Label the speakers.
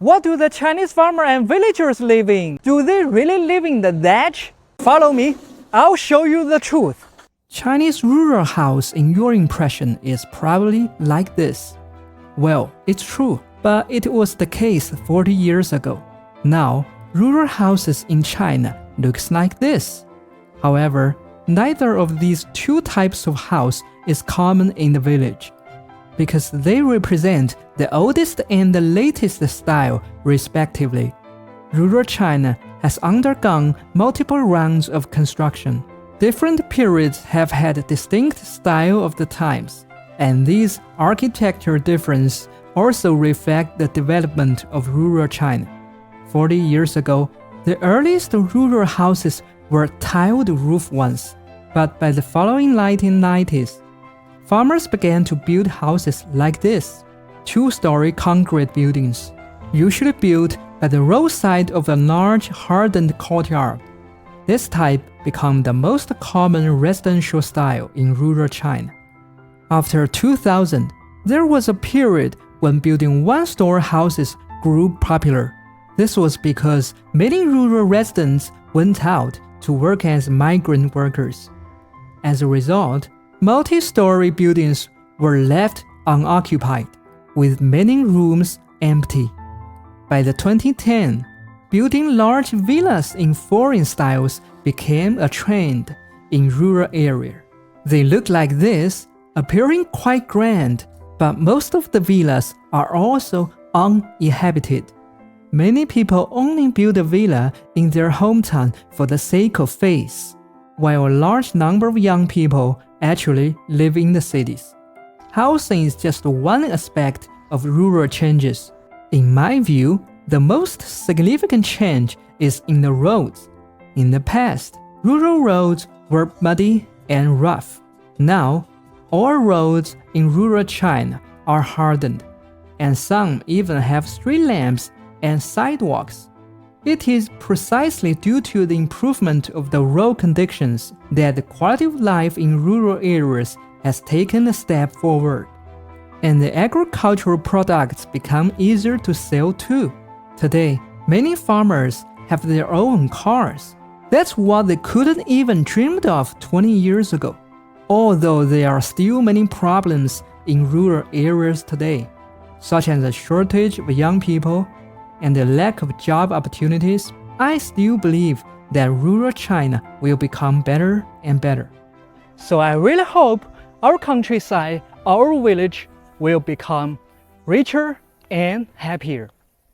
Speaker 1: What do the Chinese farmer and villagers live in? Do they really live in the thatch? Follow me, I'll show you the truth. Chinese rural house in your impression is probably like this. Well, it's true, but it was the case 40 years ago. Now, rural houses in China looks like this. However, neither of these two types of house is common in the village, because they represent the oldest and the latest style respectively. Rural China has undergone multiple rounds of construction. Different periods have had distinct style of the times, and these architecture differences also reflect the development of rural China. 40 years ago, the earliest rural houses were tiled roof ones, but by the following 1990s, farmers began to build houses like this, two-story concrete buildings, usually built by the roadside of a large hardened courtyard. This type became the most common residential style in rural China. After 2000, there was a period when building one-story houses grew popular. This was because many rural residents went out to work as migrant workers. As a result, multi-story buildings were left unoccupied, with many rooms empty. By the 2010, building large villas in foreign styles became a trend in rural area. They look like this, appearing quite grand, but most of the villas are also uninhabited. Many people only build a villa in their hometown for the sake of faith, while a large number of young people actually live in the cities. Housing is just one aspect of rural changes. In my view, the most significant change is in the roads. In the past, rural roads were muddy and rough. Now, all roads in rural China are hardened, and some even have street lamps and sidewalks. It is precisely due to the improvement of the road conditions that the quality of life in rural areas has taken a step forward, and the agricultural products become easier to sell too. Today, many farmers have their own cars. That's what they couldn't even dream of 20 years ago. Although there are still many problems in rural areas today, such as the shortage of young people and the lack of job opportunities, I still believe that rural China will become better and better. So I really hope our countryside, our village will become richer and happier.